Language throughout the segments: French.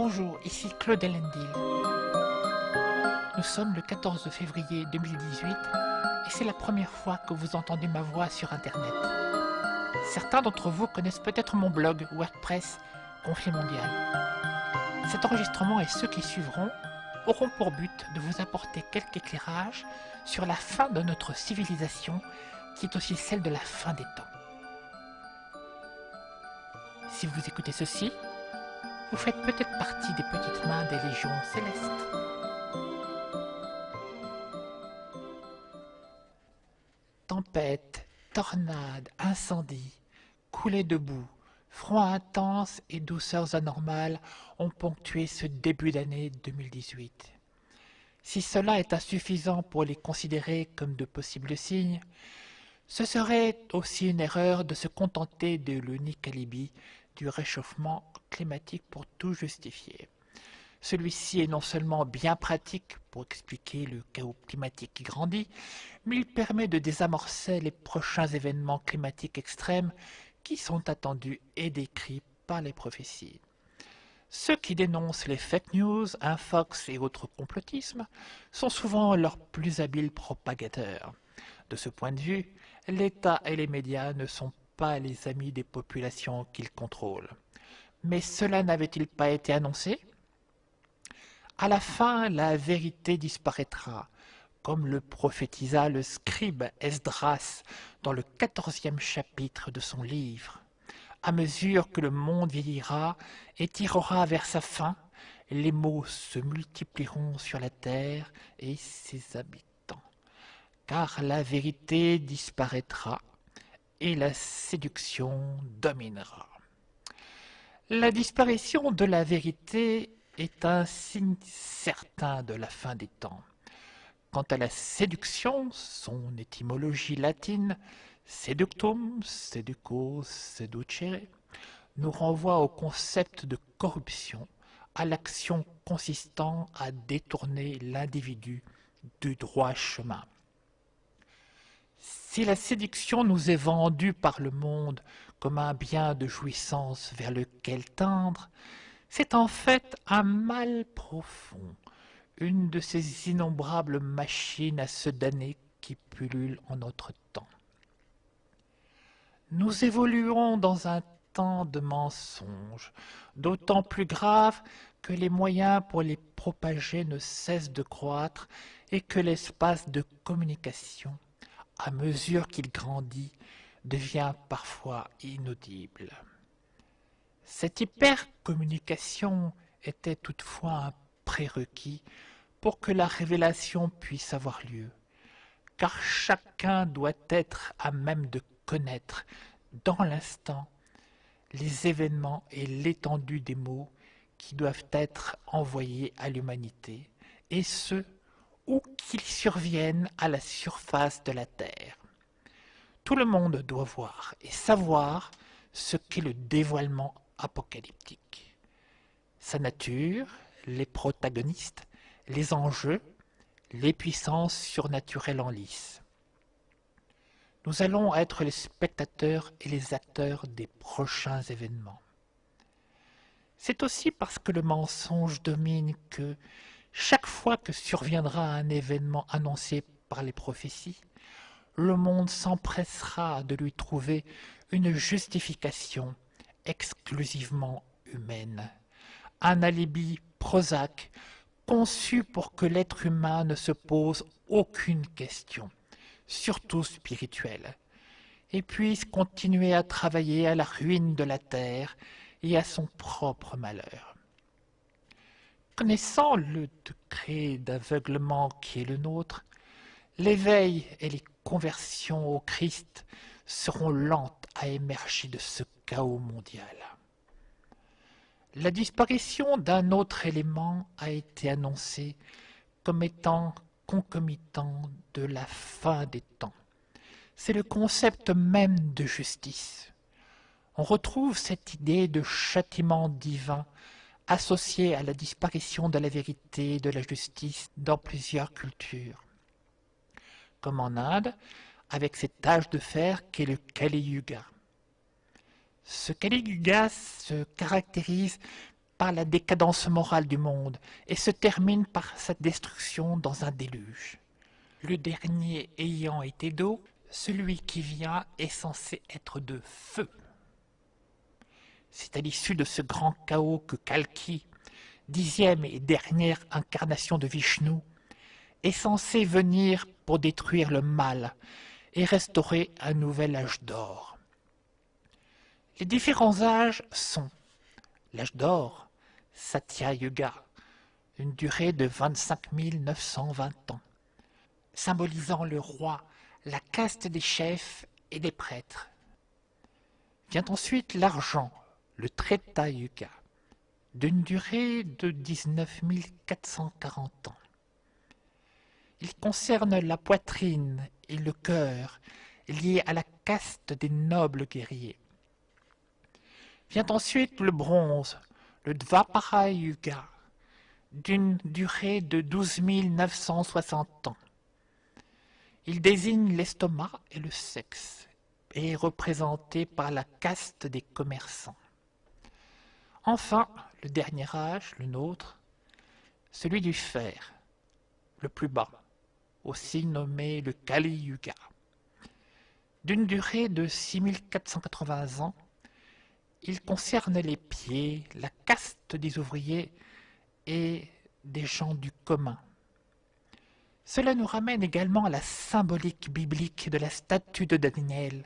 Bonjour, ici Claude Elendil. Nous sommes le 14 février 2018 et c'est la première fois que vous entendez ma voix sur Internet. Certains d'entre vous connaissent peut-être mon blog WordPress Conflit mondial. Cet enregistrement et ceux qui suivront auront pour but de vous apporter quelques éclairages sur la fin de notre civilisation qui est aussi celle de la fin des temps. Si vous écoutez ceci, vous faites peut-être partie des petites mains des légions célestes. Tempêtes, tornades, incendies, coulées de boue, froid intense et douceurs anormales ont ponctué ce début d'année 2018. Si cela est insuffisant pour les considérer comme de possibles signes, ce serait aussi une erreur de se contenter de l'unique alibi du réchauffement climatique pour tout justifier. Celui-ci est non seulement bien pratique pour expliquer le chaos climatique qui grandit, mais il permet de désamorcer les prochains événements climatiques extrêmes qui sont attendus et décrits par les prophéties. Ceux qui dénoncent les fake news, infox et autres complotismes sont souvent leurs plus habiles propagateurs. De ce point de vue, l'État et les médias ne sont pas les amis des populations qu'ils contrôlent. Mais cela n'avait-il pas été annoncé ? À la fin, la vérité disparaîtra, comme le prophétisa le scribe Esdras dans le 14e chapitre de son livre. À mesure que le monde vieillira et tirera vers sa fin, les maux se multiplieront sur la terre et ses habitants. Car la vérité disparaîtra et la séduction dominera. La disparition de la vérité est un signe certain de la fin des temps. Quant à la séduction, son étymologie latine, seductum, seduco, seducere, nous renvoie au concept de corruption, à l'action consistant à détourner l'individu du droit chemin. Si la séduction nous est vendue par le monde comme un bien de jouissance vers lequel tendre, c'est en fait un mal profond, une de ces innombrables machines à se damner qui pullulent en notre temps. Nous évoluons dans un temps de mensonges, d'autant plus grave que les moyens pour les propager ne cessent de croître et que l'espace de communication, à mesure qu'il grandit, devient parfois inaudible. Cette hypercommunication était toutefois un prérequis pour que la révélation puisse avoir lieu, car chacun doit être à même de connaître, dans l'instant, les événements et l'étendue des maux qui doivent être envoyés à l'humanité, et ce, où qu'ils surviennent à la surface de la Terre. Tout le monde doit voir et savoir ce qu'est le dévoilement apocalyptique. Sa nature, les protagonistes, les enjeux, les puissances surnaturelles en lice. Nous allons être les spectateurs et les acteurs des prochains événements. C'est aussi parce que le mensonge domine que, chaque fois que surviendra un événement annoncé par les prophéties, le monde s'empressera de lui trouver une justification exclusivement humaine, un alibi prosaque conçu pour que l'être humain ne se pose aucune question, surtout spirituelle, et puisse continuer à travailler à la ruine de la terre et à son propre malheur. Connaissant le degré d'aveuglement qui est le nôtre, l'éveil et les conversions au Christ seront lentes à émerger de ce chaos mondial. La disparition d'un autre élément a été annoncée comme étant concomitant de la fin des temps. C'est le concept même de justice. On retrouve cette idée de châtiment divin associée à la disparition de la vérité et de la justice dans plusieurs cultures. Comme en Inde, avec cet âge de fer qu'est le Kali Yuga. Ce Kali Yuga se caractérise par la décadence morale du monde et se termine par sa destruction dans un déluge. Le dernier ayant été d'eau, celui qui vient est censé être de feu. C'est à l'issue de ce grand chaos que Kalki, 10e et dernière incarnation de Vishnu, est censé venir pour détruire le mal et restaurer un nouvel âge d'or. Les différents âges sont l'âge d'or, Satya Yuga, une durée de 25 920 ans, symbolisant le roi, la caste des chefs et des prêtres. Vient ensuite l'argent, le Treta Yuga, d'une durée de 19 440 ans. Il concerne la poitrine et le cœur, liés à la caste des nobles guerriers. Vient ensuite le bronze, le Dvapara Yuga, d'une durée de 12 960 ans. Il désigne l'estomac et le sexe, et est représenté par la caste des commerçants. Enfin, le dernier âge, le nôtre, celui du fer, le plus bas, aussi nommé le Kali Yuga. D'une durée de 6480 ans, il concerne les pieds, la caste des ouvriers et des gens du commun. Cela nous ramène également à la symbolique biblique de la statue de Daniel,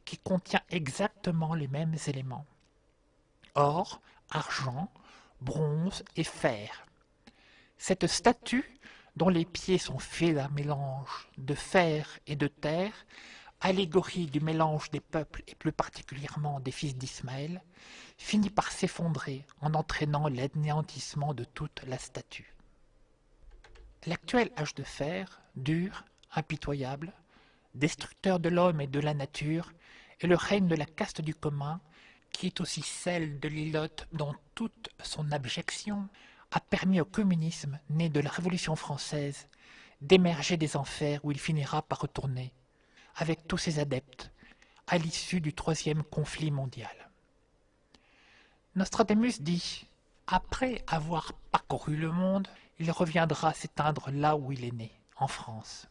qui contient exactement les mêmes éléments. Or, argent, bronze et fer. Cette statue, dont les pieds sont faits d'un mélange de fer et de terre, allégorie du mélange des peuples et plus particulièrement des fils d'Ismaël, finit par s'effondrer en entraînant l'anéantissement de toute la statue. L'actuel âge de fer, dur, impitoyable, destructeur de l'homme et de la nature, est le règne de la caste du commun, qui est aussi celle de l'Ilote dont toute son abjection a permis au communisme, né de la Révolution française, d'émerger des enfers où il finira par retourner, avec tous ses adeptes, à l'issue du troisième conflit mondial. Nostradamus dit « Après avoir parcouru le monde, il reviendra s'éteindre là où il est né, en France. »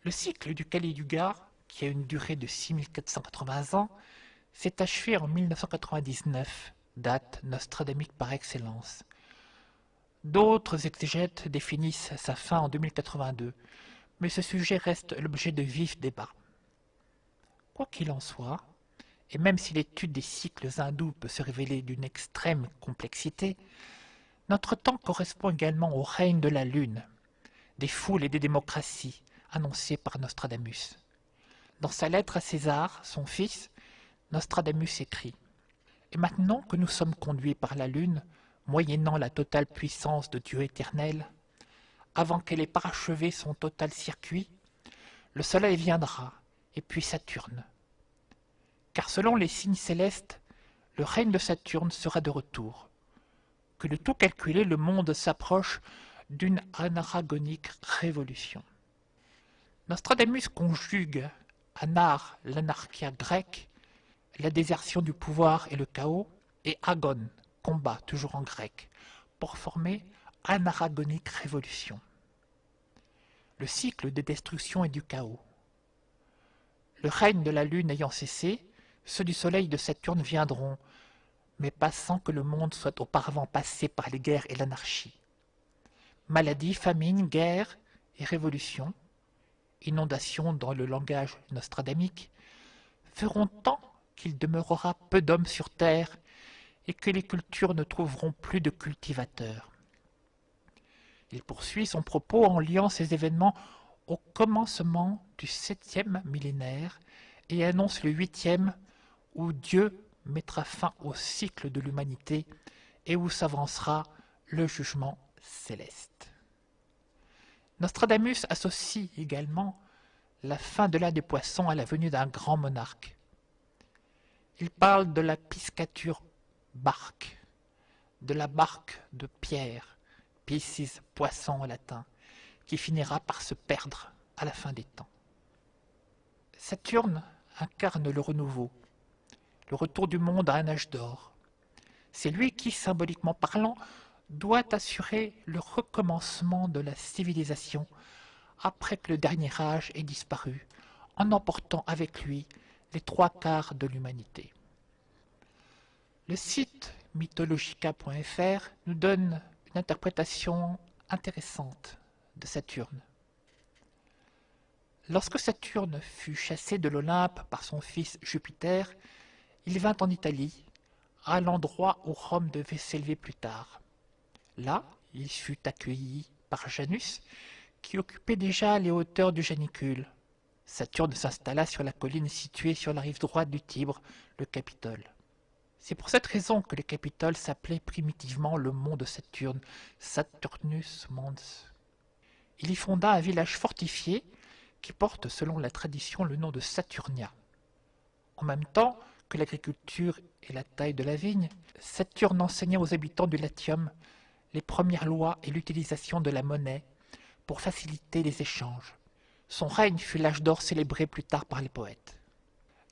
Le cycle du Kali Yuga, qui a une durée de 6480 ans, s'est achevé en 1999, date nostradamique par excellence. D'autres exégètes définissent sa fin en 2082, mais ce sujet reste l'objet de vifs débats. Quoi qu'il en soit, et même si l'étude des cycles hindous peut se révéler d'une extrême complexité, notre temps correspond également au règne de la Lune, des foules et des démocraties, annoncé par Nostradamus. Dans sa lettre à César, son fils, Nostradamus écrit « Et maintenant que nous sommes conduits par la Lune, moyennant la totale puissance de Dieu éternel, avant qu'elle ait parachevé son total circuit, le Soleil viendra, et puis Saturne. Car selon les signes célestes, le règne de Saturne sera de retour. Que de tout calculer, le monde s'approche d'une anaragonique révolution. » Nostradamus conjugue anar, l'anarchia grecque, la désertion du pouvoir et le chaos, et agon, combat, toujours en grec, pour former anaragonique révolution. Le cycle de destruction et du chaos. Le règne de la Lune ayant cessé, ceux du Soleil et de Saturne viendront, mais pas sans que le monde soit auparavant passé par les guerres et l'anarchie. Maladie, famine, guerre et révolution, inondation dans le langage nostradamique, feront tant qu'il demeurera peu d'hommes sur terre et que les cultures ne trouveront plus de cultivateurs. Il poursuit son propos en liant ces événements au commencement du 7e millénaire et annonce le 8e où Dieu mettra fin au cycle de l'humanité et où s'avancera le jugement céleste. Nostradamus associe également la fin de l'âge des poissons à la venue d'un grand monarque. Il parle de la piscature barque, de la barque de pierre, piscis, poisson en latin, qui finira par se perdre à la fin des temps. Saturne incarne le renouveau, le retour du monde à un âge d'or. C'est lui qui, symboliquement parlant, doit assurer le recommencement de la civilisation après que le dernier âge ait disparu, en emportant avec lui les 3/4 de l'humanité. Le site mythologica.fr nous donne une interprétation intéressante de Saturne. Lorsque Saturne fut chassé de l'Olympe par son fils Jupiter, il vint en Italie, à l'endroit où Rome devait s'élever plus tard. Là, il fut accueilli par Janus, qui occupait déjà les hauteurs du Janicule. Saturne s'installa sur la colline située sur la rive droite du Tibre, le Capitole. C'est pour cette raison que le Capitole s'appelait primitivement le mont de Saturne, Saturnus Mons. Il y fonda un village fortifié qui porte selon la tradition le nom de Saturnia. En même temps que l'agriculture et la taille de la vigne, Saturne enseignait aux habitants du Latium les premières lois et l'utilisation de la monnaie pour faciliter les échanges. Son règne fut l'âge d'or célébré plus tard par les poètes.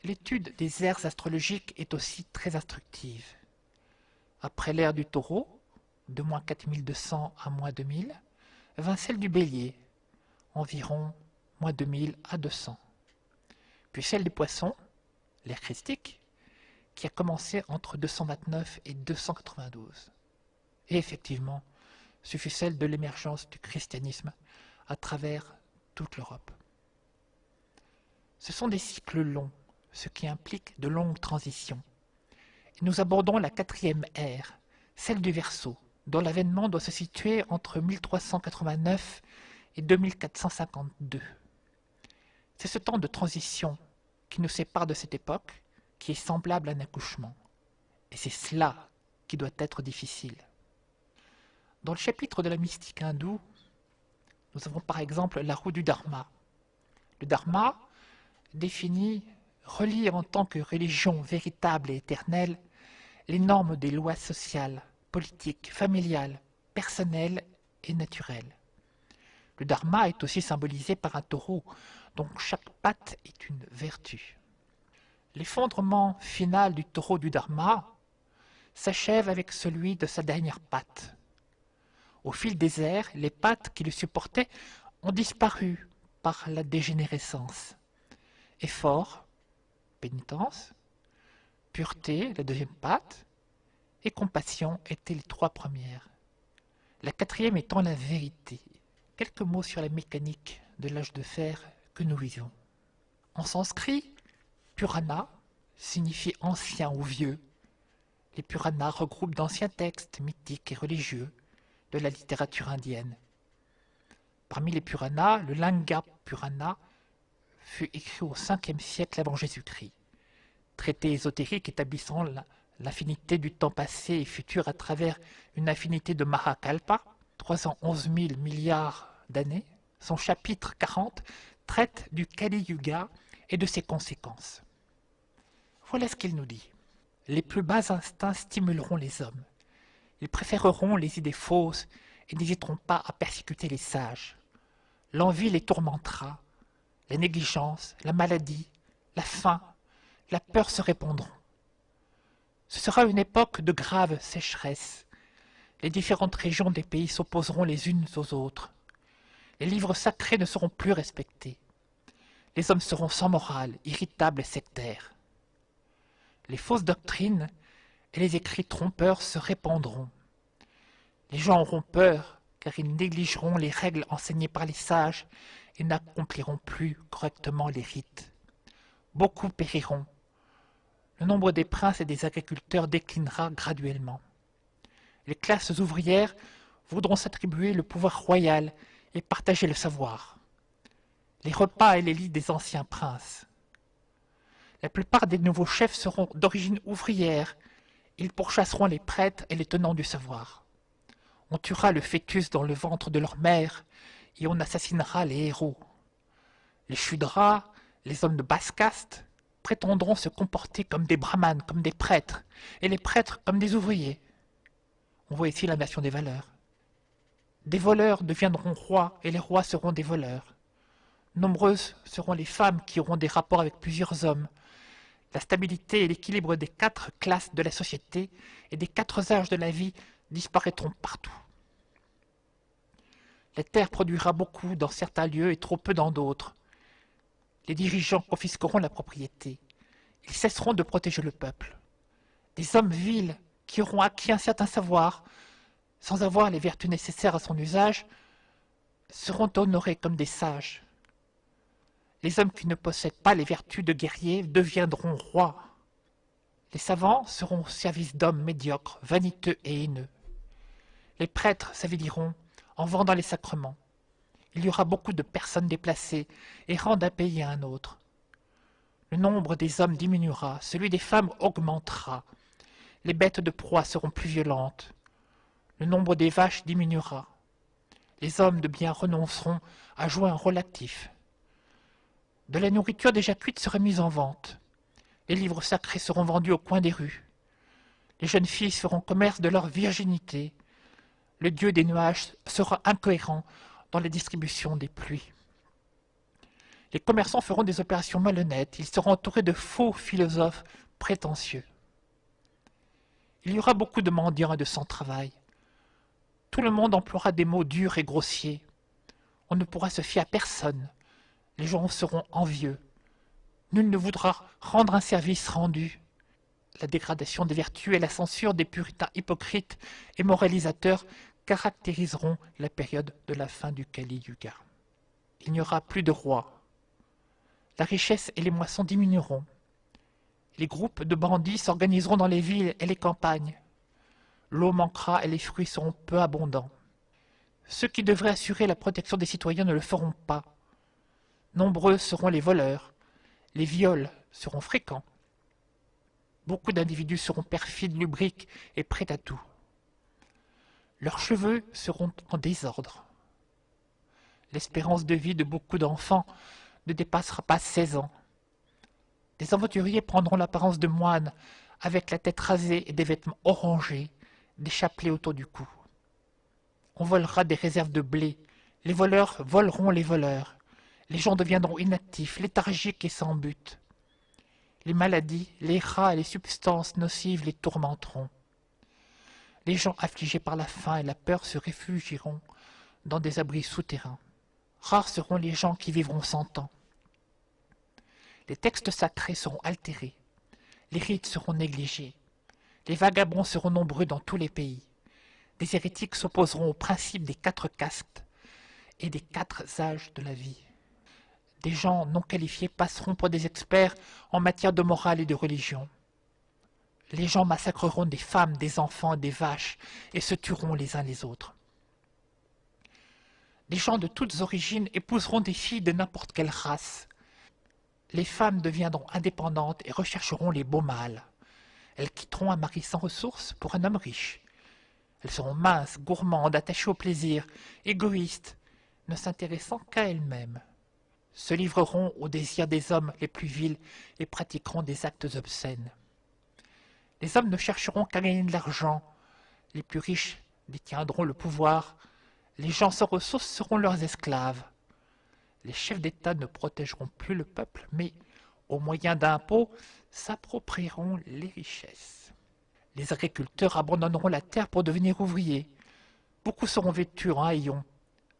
L'étude des ères astrologiques est aussi très instructive. Après l'ère du Taureau, de moins 4200 à moins 2000, vint celle du Bélier, environ moins 2000 à 200. Puis celle des Poissons, l'ère christique, qui a commencé entre 229 et 292. Et effectivement, ce fut celle de l'émergence du christianisme à travers toute l'Europe. Ce sont des cycles longs, ce qui implique de longues transitions. Et nous abordons la 4e ère, celle du Verseau, dont l'avènement doit se situer entre 1389 et 2452. C'est ce temps de transition qui nous sépare de cette époque, qui est semblable à un accouchement. Et c'est cela qui doit être difficile. Dans le chapitre de la mystique hindoue, nous avons par exemple la roue du Dharma. Le Dharma relie en tant que religion véritable et éternelle les normes des lois sociales, politiques, familiales, personnelles et naturelles. Le Dharma est aussi symbolisé par un taureau, dont chaque patte est une vertu. L'effondrement final du taureau du Dharma s'achève avec celui de sa dernière patte. Au fil des ères, les pattes qui le supportaient ont disparu par la dégénérescence. Effort, pénitence, pureté, la 2e patte, et compassion étaient les 3 premières. La 4e étant la vérité. Quelques mots sur la mécanique de l'âge de fer que nous vivons. En sanskrit, Purana signifie ancien ou vieux. Les Puranas regroupent d'anciens textes mythiques et religieux de la littérature indienne. Parmi les Puranas, le Linga Purana fut écrit au 5e siècle avant Jésus-Christ. Traité ésotérique établissant l'infinité du temps passé et futur à travers une infinité de Mahakalpa, 311 000 milliards d'années, son chapitre 40 traite du Kali Yuga et de ses conséquences. Voilà ce qu'il nous dit. Les plus bas instincts stimuleront les hommes. Ils préféreront les idées fausses et n'hésiteront pas à persécuter les sages. L'envie les tourmentera. La négligence, la maladie, la faim, la peur se répandront. Ce sera une époque de grave sécheresse. Les différentes régions des pays s'opposeront les unes aux autres. Les livres sacrés ne seront plus respectés. Les hommes seront sans morale, irritables et sectaires. Les fausses doctrines et les écrits trompeurs se répandront. Les gens auront peur, car ils négligeront les règles enseignées par les sages et n'accompliront plus correctement les rites. Beaucoup périront. Le nombre des princes et des agriculteurs déclinera graduellement. Les classes ouvrières voudront s'attribuer le pouvoir royal et partager le savoir. Les repas et les lits des anciens princes. La plupart des nouveaux chefs seront d'origine ouvrière. Ils pourchasseront les prêtres et les tenants du savoir. On tuera le fœtus dans le ventre de leur mère et on assassinera les héros. Les Shudras, les hommes de basse caste, prétendront se comporter comme des brahmanes, comme des prêtres, et les prêtres comme des ouvriers. On voit ici l'inversion des valeurs. Des voleurs deviendront rois et les rois seront des voleurs. Nombreuses seront les femmes qui auront des rapports avec plusieurs hommes. La stabilité et l'équilibre des 4 classes de la société et des 4 âges de la vie disparaîtront partout. La terre produira beaucoup dans certains lieux et trop peu dans d'autres. Les dirigeants confisqueront la propriété. Ils cesseront de protéger le peuple. Des hommes vils qui auront acquis un certain savoir, sans avoir les vertus nécessaires à son usage, seront honorés comme des sages. Les hommes qui ne possèdent pas les vertus de guerriers deviendront rois. Les savants seront au service d'hommes médiocres, vaniteux et haineux. Les prêtres s'aviliront en vendant les sacrements. Il y aura beaucoup de personnes déplacées, errant d'un pays à un autre. Le nombre des hommes diminuera, celui des femmes augmentera. Les bêtes de proie seront plus violentes. Le nombre des vaches diminuera. Les hommes de bien renonceront à jouer un rôle actif. De la nourriture déjà cuite sera mise en vente. Les livres sacrés seront vendus au coin des rues. Les jeunes filles feront commerce de leur virginité. Le dieu des nuages sera incohérent dans la distribution des pluies. Les commerçants feront des opérations malhonnêtes. Ils seront entourés de faux philosophes prétentieux. Il y aura beaucoup de mendiants et de sans-travail. Tout le monde emploiera des mots durs et grossiers. On ne pourra se fier à personne. Les gens seront envieux. Nul ne voudra rendre un service rendu. La dégradation des vertus et la censure des puritains hypocrites et moralisateurs caractériseront la période de la fin du Kali Yuga. Il n'y aura plus de rois. La richesse et les moissons diminueront. Les groupes de bandits s'organiseront dans les villes et les campagnes. L'eau manquera et les fruits seront peu abondants. Ceux qui devraient assurer la protection des citoyens ne le feront pas. Nombreux seront les voleurs. Les viols seront fréquents. Beaucoup d'individus seront perfides, lubriques et prêts à tout. Leurs cheveux seront en désordre. L'espérance de vie de beaucoup d'enfants ne dépassera pas 16 ans. Des aventuriers prendront l'apparence de moines, avec la tête rasée et des vêtements orangés, des chapelets autour du cou. On volera des réserves de blé. Les voleurs voleront les voleurs. Les gens deviendront inactifs, léthargiques et sans but. Les maladies, les rats et les substances nocives les tourmenteront. Les gens affligés par la faim et la peur se réfugieront dans des abris souterrains. Rares seront les gens qui vivront 100 ans. Les textes sacrés seront altérés. Les rites seront négligés. Les vagabonds seront nombreux dans tous les pays. Des hérétiques s'opposeront au principe des 4 castes et des 4 âges de la vie. Des gens non qualifiés passeront pour des experts en matière de morale et de religion. Les gens massacreront des femmes, des enfants, des vaches et se tueront les uns les autres. Des gens de toutes origines épouseront des filles de n'importe quelle race. Les femmes deviendront indépendantes et rechercheront les beaux mâles. Elles quitteront un mari sans ressources pour un homme riche. Elles seront minces, gourmandes, attachées au plaisir, égoïstes, ne s'intéressant qu'à elles-mêmes. Se livreront aux désirs des hommes les plus vils et pratiqueront des actes obscènes. Les hommes ne chercheront qu'à gagner de l'argent. Les plus riches détiendront le pouvoir. Les gens sans ressources seront leurs esclaves. Les chefs d'État ne protégeront plus le peuple, mais, au moyen d'impôts, s'approprieront les richesses. Les agriculteurs abandonneront la terre pour devenir ouvriers. Beaucoup seront vêtus en haillons,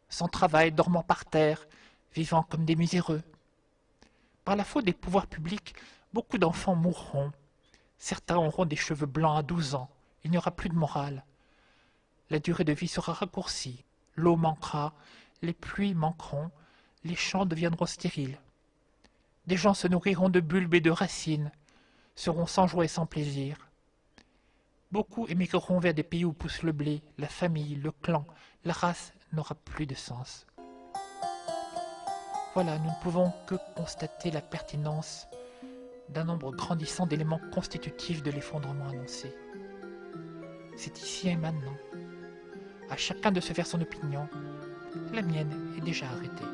sans travail, dormant par terre, vivant comme des miséreux. Par la faute des pouvoirs publics, beaucoup d'enfants mourront. Certains auront des cheveux blancs à 12 ans. Il n'y aura plus de morale. La durée de vie sera raccourcie. L'eau manquera, les pluies manqueront, les champs deviendront stériles. Des gens se nourriront de bulbes et de racines, seront sans joie et sans plaisir. Beaucoup émigreront vers des pays où pousse le blé, la famille, le clan, la race n'aura plus de sens. Voilà, nous ne pouvons que constater la pertinence d'un nombre grandissant d'éléments constitutifs de l'effondrement annoncé. C'est ici et maintenant. À chacun de se faire son opinion. La mienne est déjà arrêtée.